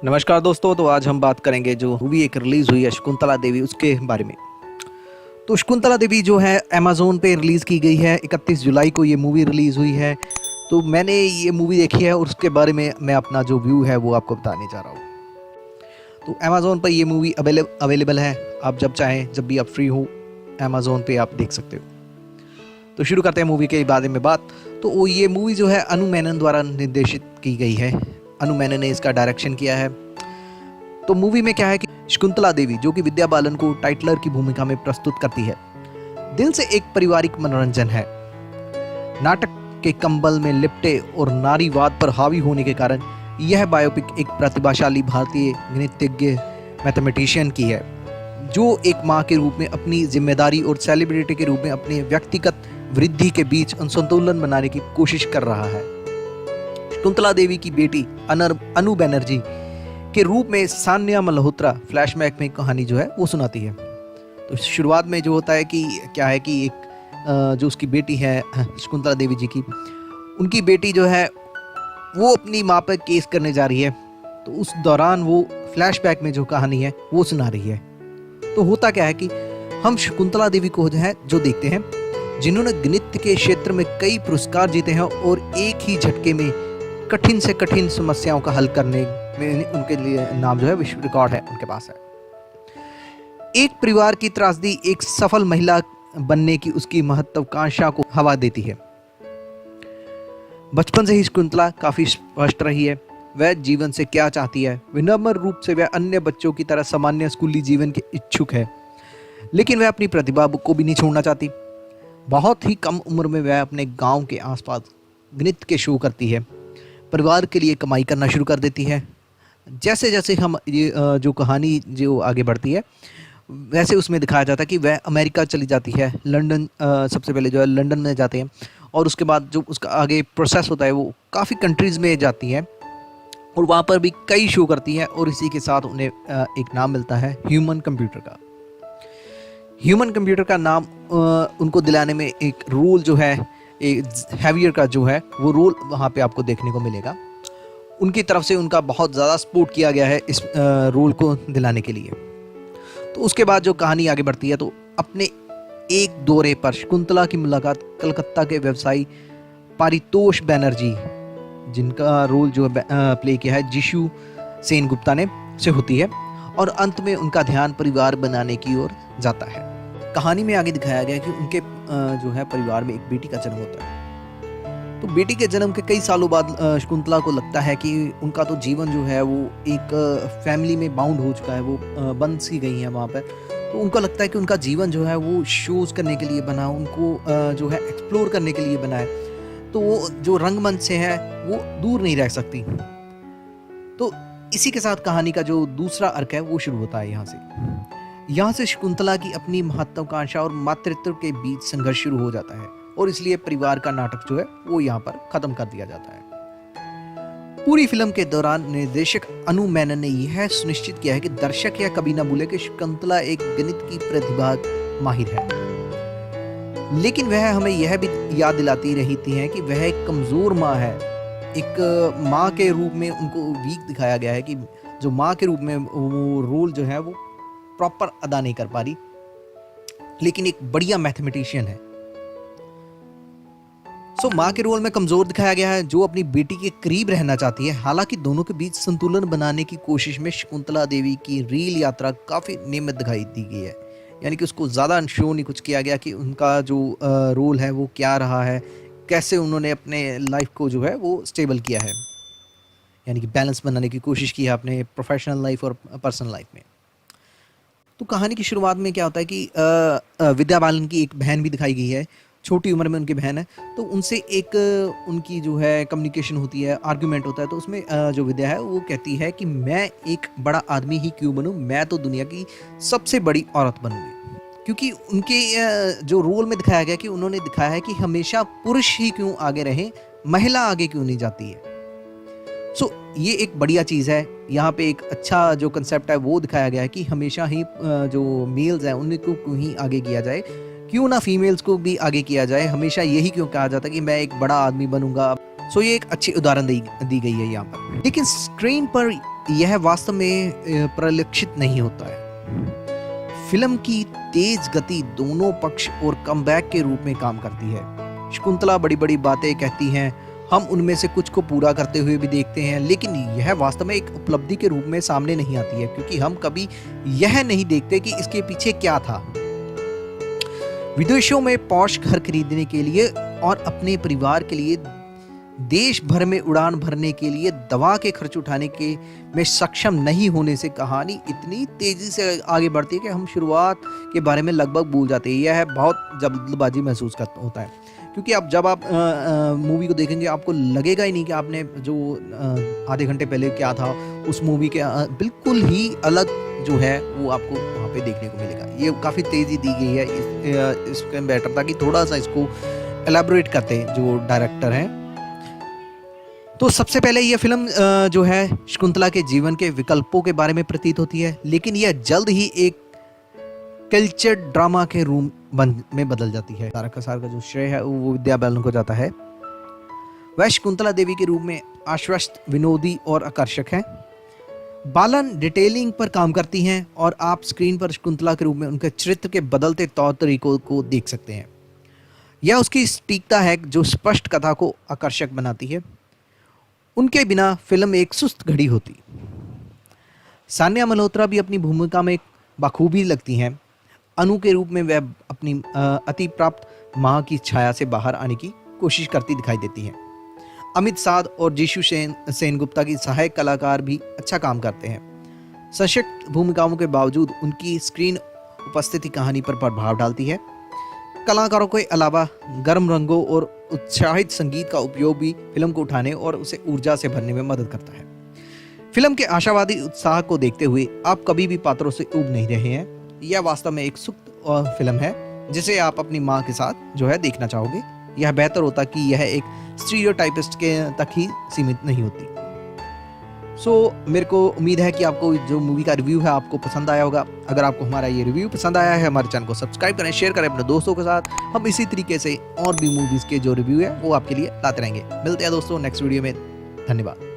नमस्कार दोस्तों। तो आज हम बात करेंगे जो मूवी एक रिलीज़ हुई है शकुंतला देवी, उसके बारे में। तो शकुंतला देवी जो है अमेज़न पे रिलीज़ की गई है। 31 जुलाई को ये मूवी रिलीज़ हुई है। तो मैंने ये मूवी देखी है और उसके बारे में मैं अपना जो व्यू है वो आपको बताने जा रहा हूँ। तो अमेज़न पर ये मूवी अवेलेबल है। आप जब चाहें, जब भी आप फ्री हो, अमेज़न पे आप देख सकते हो। तो शुरू करते हैं मूवी के बारे में बात। तो वो ये मूवी जो है अनु मेनन द्वारा निर्देशित की गई है। अनु मेनन ने इसका डायरेक्शन किया है। तो मूवी में क्या है कि शकुंतला देवी जो कि विद्या बालन को टाइटलर की भूमिका में प्रस्तुत करती है, दिल से एक पारिवारिक मनोरंजन है। नाटक के कंबल में लिपटे और नारीवाद पर हावी होने के कारण यह बायोपिक एक प्रतिभाशाली भारतीय गणितज्ञ मैथमेटिशियन की है, जो एक माँ के रूप में अपनी जिम्मेदारी और सेलिब्रिटी के रूप में अपने व्यक्तिगत वृद्धि के बीच संतुलन बनाने की कोशिश कर रहा है। शकुंतला देवी की बेटी अनु बनर्जी के रूप में सान्या मल्होत्रा फ्लैशबैक में कहानी जो है वो सुनाती है। तो शुरुआत में जो होता है कि क्या है कि एक जो उसकी बेटी है शकुंतला देवी जी की, उनकी बेटी जो है वो अपनी माँ पर केस करने जा रही है। तो उस दौरान वो फ्लैशबैक में जो कहानी है वो सुना रही है। तो होता क्या है कि हम शकुंतला देवी को जो देखते हैं, जिन्होंने गणित के क्षेत्र में कई पुरस्कार जीते हैं और एक ही झटके में कठिन से कठिन समस्याओं का हल करने में उनके लिए नाम जो है विश्व रिकॉर्ड है उनके पास है। एक परिवार की त्रासदी एक सफल महिला बनने की उसकी महत्वाकांक्षा को हवा देती है। बचपन से ही शकुंतला काफी स्पष्ट रही है वह जीवन से क्या चाहती है। विनम्र रूप से वह अन्य बच्चों की तरह सामान्य स्कूली जीवन के इच्छुक है, लेकिन वह अपनी प्रतिभा को भी नहीं छोड़ना चाहती। बहुत ही कम उम्र में वह अपने गांव के आसपास गणित के शो करती है, परिवार के लिए कमाई करना शुरू कर देती है। जैसे जैसे हम ये जो कहानी जो आगे बढ़ती है, वैसे उसमें दिखाया जाता है कि वह अमेरिका चली जाती है। लंदन सबसे पहले जो है लंदन में जाते हैं, और उसके बाद जो उसका आगे प्रोसेस होता है वो काफ़ी कंट्रीज़ में जाती है और वहाँ पर भी कई शो करती है। और इसी के साथ उन्हें एक नाम मिलता है ह्यूमन कंप्यूटर का। ह्यूमन कंप्यूटर का नाम उनको दिलाने में एक रोल जो है, हैवियर का जो है वो रोल वहाँ पे आपको देखने को मिलेगा। उनकी तरफ से उनका बहुत ज़्यादा सपोर्ट किया गया है इस रोल को दिलाने के लिए। तो उसके बाद जो कहानी आगे बढ़ती है, तो अपने एक दौरे पर शकुंतला की मुलाकात कलकत्ता के व्यवसायी पारितोष बैनर्जी, जिनका रोल जो प्ले किया है जिशु सेन गुप्ता ने, से होती है। और अंत में उनका ध्यान परिवार बनाने की ओर जाता है। कहानी में आगे दिखाया गया कि उनके जो है परिवार में एक बेटी का जन्म होता है। तो बेटी के जन्म के कई सालों बाद शकुंतला को लगता है कि उनका तो जीवन जो है वो एक फैमिली में बाउंड हो चुका है, वो बंद सी गई है वहाँ पर। तो उनको लगता है कि उनका जीवन जो है वो शोज करने के लिए बना, उनको जो है एक्सप्लोर करने के लिए बना है। तो वो जो रंगमंच से है वो दूर नहीं रह सकती। तो इसी के साथ कहानी का जो दूसरा अर्क है वो शुरू होता है। यहाँ से शकुंतला की अपनी महत्वाकांक्षा और मातृत्व के बीच संघर्ष शुरू हो जाता है, और इसलिए परिवार का नाटक जो है वो यहाँ पर खत्म कर दिया जाता है। पूरी फिल्म के दौरान निर्देशक अनु मेनन ने यह सुनिश्चित किया है कि दर्शक यह कभी ना भूले कि शकुंतला एक गणित की प्रतिभा माहिर है, लेकिन वह हमें यह भी याद दिलाती रहती है कि वह एक कमजोर माँ है। एक माँ के रूप में उनको वीक दिखाया गया है कि जो माँ के रूप में वो रोल जो है वो प्रॉपर अदा नहीं कर पा रही, लेकिन एक बढ़िया मैथमेटिशियन है। माँ के रोल में कमजोर दिखाया गया है, जो अपनी बेटी के करीब रहना चाहती है। हालांकि दोनों के बीच संतुलन बनाने की कोशिश में शकुंतला देवी की रील यात्रा काफी नियमित दिखाई दी गई है। यानी कि उसको ज़्यादा शो नहीं कुछ किया गया कि उनका जो रोल है वो क्या रहा है, कैसे उन्होंने अपने लाइफ को जो है वो स्टेबल किया है, यानी कि बैलेंस बनाने की कोशिश की है अपने प्रोफेशनल लाइफ और पर्सनल लाइफ में। तो कहानी की शुरुआत में क्या होता है कि विद्या बालन की एक बहन भी दिखाई गई है। छोटी उम्र में उनकी बहन है, तो उनसे एक उनकी जो है कम्युनिकेशन होती है, आर्ग्यूमेंट होता है। तो उसमें जो विद्या है वो कहती है कि मैं एक बड़ा आदमी ही क्यों बनूं, मैं तो दुनिया की सबसे बड़ी औरत बनूंगी। क्योंकि उनके जो रोल में दिखाया गया कि उन्होंने दिखाया है कि हमेशा पुरुष ही क्यों आगे रहे, महिला आगे क्यों नहीं जाती है। ये एक बढ़िया चीज़ है। यहाँ पे एक अच्छा जो कंसेप्ट है वो दिखाया गया है कि हमेशा ही जो मेल्स हैं उनको क्यों ही आगे किया जाए, क्यों ना फीमेल्स को भी आगे किया जाए। हमेशा यही क्यों कहा जाता है कि मैं एक बड़ा आदमी बनूंगा। ये एक अच्छी उदाहरण दी गई है यहाँ पर। लेकिन स्क्रीन पर यह वास्तव में परिलक्षित नहीं होता है। फिल्म की तेज गति दोनों पक्ष और कमबैक के रूप में काम करती है। शकुंतला बड़ी बड़ी बातें कहती हैं, हम उनमें से कुछ को पूरा करते हुए भी देखते हैं, लेकिन यह वास्तव में एक उपलब्धि के रूप में सामने नहीं आती है, क्योंकि हम कभी यह नहीं देखते कि इसके पीछे क्या था। विदेशों में पॉश घर खरीदने के लिए और अपने परिवार के लिए देश भर में उड़ान भरने के लिए दवा के खर्च उठाने के में सक्षम नहीं होने से कहानी इतनी तेजी से आगे बढ़ती है कि हम शुरुआत के बारे में लगभग भूल जाते हैं। यह बहुत जल्दबाजी महसूस होता है, क्योंकि अब जब आप मूवी को देखेंगे आपको लगेगा ही नहीं कि आपने जो आधे घंटे पहले क्या था उस मूवी के बिल्कुल ही अलग जो है वो आपको वहाँ पे देखने को मिलेगा। ये काफ़ी तेज़ी दी गई है, इसके बेटर था कि थोड़ा सा इसको एलैबोरेट करते जो डायरेक्टर हैं। तो सबसे पहले यह फिल्म जो है शकुंतला के जीवन के विकल्पों के बारे में प्रतीत होती है, लेकिन यह जल्द ही एक कल्चर ड्रामा के रूप में बदल जाती है। सारा का जो श्रेय है वो विद्या बालन को जाता है। वह शकुंतला देवी के रूप में आश्वस्त, विनोदी और आकर्षक है। बालन डिटेलिंग पर काम करती हैं और आप स्क्रीन पर शकुंतला के रूप में उनके चरित्र के बदलते तौर तरीकों को देख सकते हैं। यह उसकी सटीकता है जो स्पष्ट कथा को आकर्षक बनाती है। उनके बिना फिल्म एक सुस्त घड़ी होती। सान्या मल्होत्रा भी अपनी भूमिका में बखूबी लगती हैं। अनु के रूप में वह अपनी अति प्राप्त माँ की छाया से बाहर आने की कोशिश करती दिखाई देती हैं। अमित साध और जीशु सेनगुप्ता की सहायक कलाकार भी अच्छा काम करते हैं। सशक्त भूमिकाओं के बावजूद उनकी स्क्रीन उपस्थिति कहानी पर प्रभाव डालती है। कलाकारों के अलावा गर्म रंगों और उत्साहित संगीत का उपयोग भी फिल्म को उठाने और उसे ऊर्जा से भरने में मदद करता है। फिल्म के आशावादी उत्साह को देखते हुए आप कभी भी पात्रों से ऊब नहीं रहे हैं। यह वास्तव में एक सुस्त फिल्म है जिसे आप अपनी माँ के साथ जो है देखना चाहोगे। यह बेहतर होता कि यह एक स्टीरियोटाइपिस्ट के तक ही सीमित नहीं होती। मेरे को उम्मीद है कि आपको जो मूवी का रिव्यू है आपको पसंद आया होगा। अगर आपको हमारा ये रिव्यू पसंद आया है, हमारे चैनल को सब्सक्राइब करें, शेयर करें अपने दोस्तों के साथ। हम इसी तरीके से और भी मूवीज़ के जो रिव्यू है वो आपके लिए लाते रहेंगे। मिलते हैं दोस्तों नेक्स्ट वीडियो में। धन्यवाद।